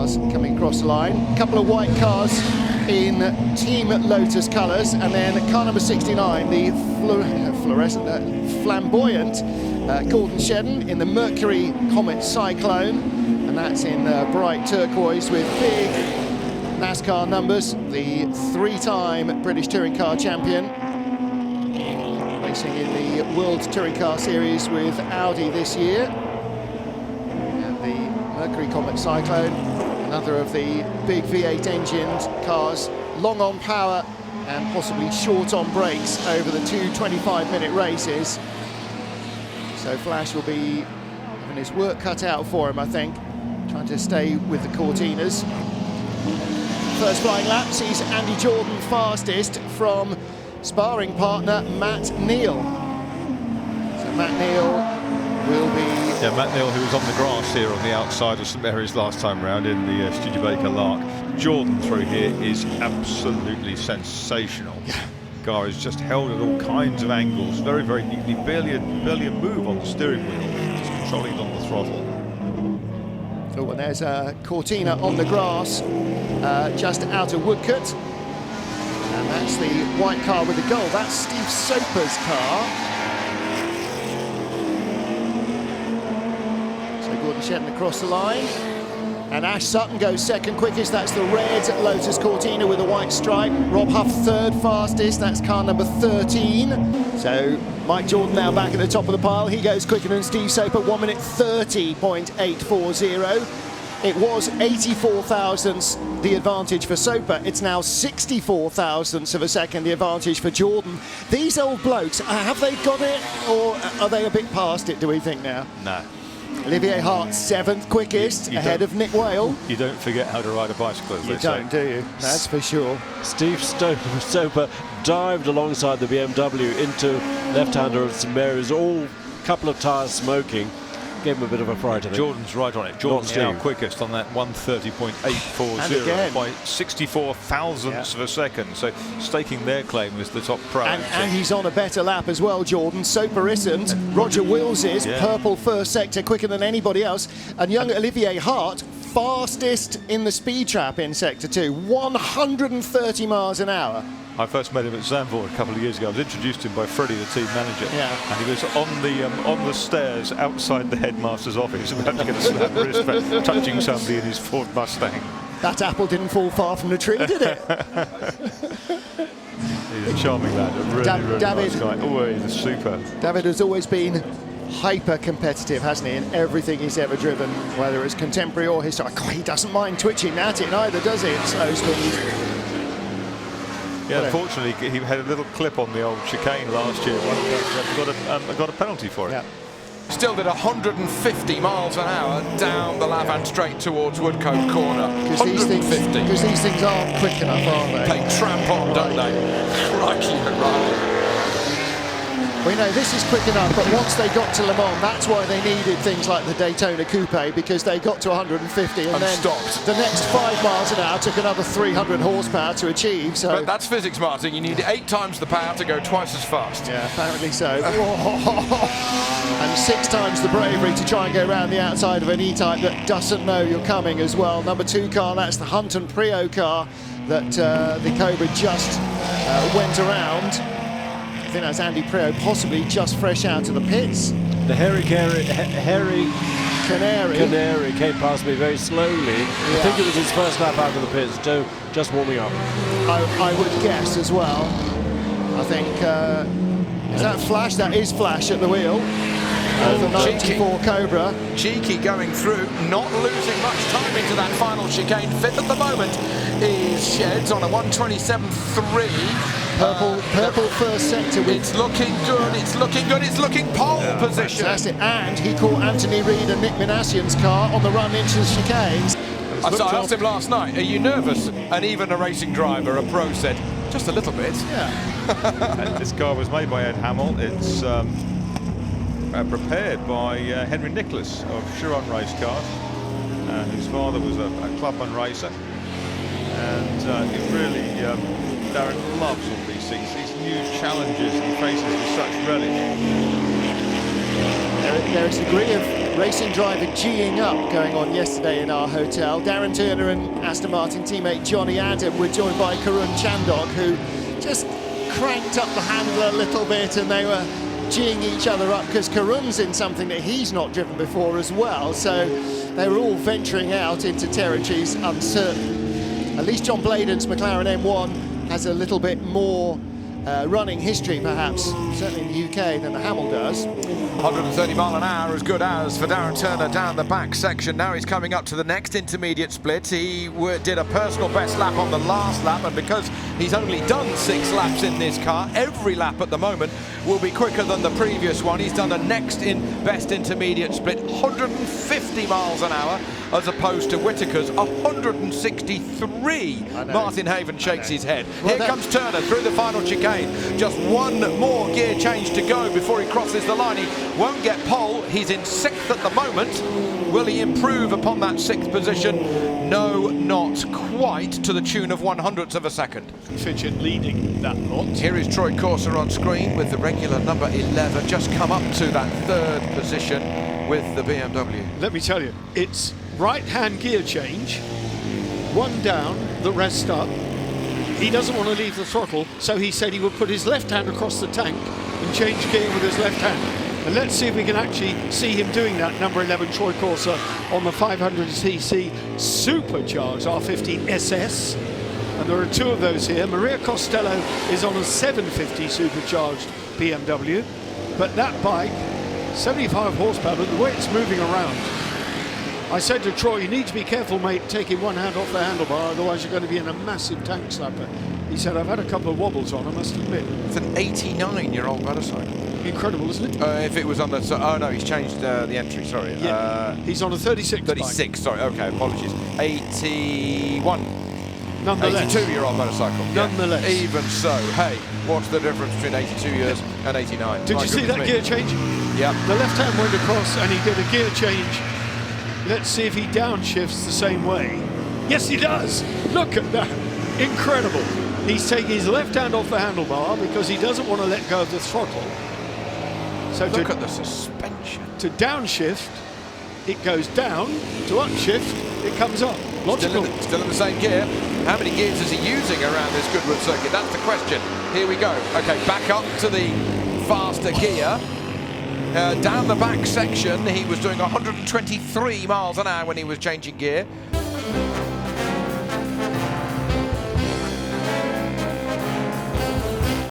cars coming across the line. A couple of white cars in Team Lotus colours, and then car number 69, the flamboyant Gordon Shedden in the Mercury Comet Cyclone, and that's in bright turquoise with big NASCAR numbers. The three-time British Touring Car champion, racing in the World Touring Car Series with Audi this year. And the Mercury Comet Cyclone, another of the big V8 engined cars, long on power and possibly short on brakes over the two 25-minute races. So Flash will be having his work cut out for him, I think, trying to stay with the Cortinas. First flying lap sees Andy Jordan fastest from sparring partner Matt Neal. So Matt Neal will be... Yeah, Matt Neal, who was on the grass here on the outside of St Mary's last time round in the Studebaker Lark. Jordan through here is absolutely sensational. Car is just held at all kinds of angles, very, very neatly, barely a move on the steering wheel, just controlling it on the throttle. Oh, and there's a Cortina on the grass, just out of Woodcote. And that's the white car with the gold. That's Steve Soper's car. So Gordon Shedden across the line. And Ash Sutton goes second quickest. That's the red Lotus Cortina with a white stripe. Rob Huff third fastest. That's car number 13. So Mike Jordan now back at the top of the pile. He goes quicker than Steve Soper, 1 minute 30.840. It was 84 thousandths the advantage for Soper. It's now 64 thousandths of a second the advantage for Jordan. These old blokes, have they got it, or are they a bit past it, do we think now? No. Olivier Hart, 7th quickest, ahead of Nick Whale. You don't forget how to ride a bicycle, as you don't, do you? That's for sure. Steve Soper dived alongside the BMW into left-hander at St Mary's, all couple of tyres smoking. Gave him a bit of a fright, I think. Jordan's right on it. Jordan's now quickest on that 1:30.840 by 64 thousandths of a second. So staking their claim as the top pro. And he's on a better lap as well, Jordan. Soper isn't. Roger Wills is. Purple first sector, quicker than anybody else. And young Olivier Hart, fastest in the speed trap in Sector 2, 130 miles an hour. I first met him at Zandvoort a couple of years ago. I was introduced to him by Freddie, the team manager, and he was on the stairs outside the headmaster's office, about to get a slap wrist for touching somebody in his Ford Mustang. That apple didn't fall far from the tree, did it? He's a charming lad, a really nice guy. Oh, he's super. David has always been hyper competitive, hasn't he, in everything he's ever driven, whether it's contemporary or historic. God, he doesn't mind twitching at it either, does he, at slow speed? Yeah, unfortunately, he had a little clip on the old chicane last year. Got a penalty for it. Still did 150 miles an hour down the lap and straight towards Woodcote Corner. 150. Because these things aren't quick enough, aren't they? They tramp on, don't they? Right. We know this is quick enough, but once they got to Le Mans, that's why they needed things like the Daytona Coupe, because they got to 150 and then stopped. The next 5 miles an hour took another 300 horsepower to achieve. So, but that's physics, Martin. You need 8 times the power to go twice as fast. Yeah, apparently so. And 6 times the bravery to try and go around the outside of an E-Type that doesn't know you're coming as well. Number 2 car, that's the Hunt and Prio car that the Cobra just went around. I think that's Andy Prio, possibly just fresh out of the pits. The Harry Canary came past me very slowly. I think it was his first lap out of the pits, just warming up. I would guess as well. I think, is that Flash? That is Flash at the wheel. The 94 Cobra. Cheeky going through, not losing much time into that final chicane. Fifth at the moment is Sheds on a 1:27.3. Purple first sector. It's looking good, it's looking good, it's looking pole position. Fantastic. And he caught Anthony Reid and Nick Minassian's car on the run into the chicanes. I asked him last night, are you nervous? And even a racing driver, a pro, said, just a little bit. Yeah. And this car was made by Ed Hamill. It's prepared by Henry Nicholas of Chiron Race Cars, whose father was a clubman racer. And it really, Darren loves all these things, these new challenges he faces with such relish. There is a degree of racing driver G-ing up going on yesterday in our hotel. Darren Turner and Aston Martin teammate Johnny Adam were joined by Karun Chandok, who just cranked up the handle a little bit, and they were G-ing each other up because Karun's in something that he's not driven before as well. So they were all venturing out into territories uncertain. At least John Bladen's McLaren M1 has a little bit more running history, perhaps, certainly in the UK, than the Hamill does. 130 mile an hour, as good as for Darren Turner down the back section. Now he's coming up to the next intermediate split. He did a personal best lap on the last lap, and because he's only done 6 laps in this car, every lap at the moment will be quicker than the previous one. He's done a next in best intermediate split, 150 miles an hour, as opposed to Whittaker's 163. Martin Haven shakes his head. Here comes Turner through the final chicane. Just one more gear change to go before he crosses the line. He won't get pole. He's in 6th at the moment. Will he improve upon that 6th position? No, not quite, to the tune of 100ths of a second. Fidget leading that lot. Here is Troy Corser on screen with the regular number 11, just come up to that 3rd position with the BMW. Let me tell you, it's right-hand gear change, one down, the rest up. He doesn't want to leave the throttle, so he said he would put his left hand across the tank and change gear with his left hand. And let's see if we can actually see him doing that, number 11, Troy Corser, on the 500cc supercharged R15 SS. And there are 2 of those here. Maria Costello is on a 750 supercharged BMW. But that bike, 75 horsepower, but the way it's moving around, I said to Troy, you need to be careful, mate, taking one hand off the handlebar, otherwise you're going to be in a massive tank slapper. He said, I've had a couple of wobbles on, I must admit. It's an 89-year-old motorcycle. Incredible, isn't it? If it was on the... oh, no, he's changed the entry, sorry. Yeah, he's on a 36 36, bike. sorry, okay, apologies. 81. Nonetheless. 82-year-old motorcycle. Nonetheless. Yeah. Even so, hey, what's the difference between 82 years and 89? Did you see that gear change? Yeah. The left hand went across and he did a gear change. Let's see if he downshifts the same way. Yes, he does. Look at that. Incredible. He's taking his left hand off the handlebar because he doesn't want to let go of the throttle. So look at the suspension. To downshift, it goes down. To upshift, it comes up. Logical. Still in the same gear. How many gears is he using around this Goodwood circuit? That's the question. Here we go. Okay, back up to the faster gear. Down the back section, he was doing 123 miles an hour when he was changing gear.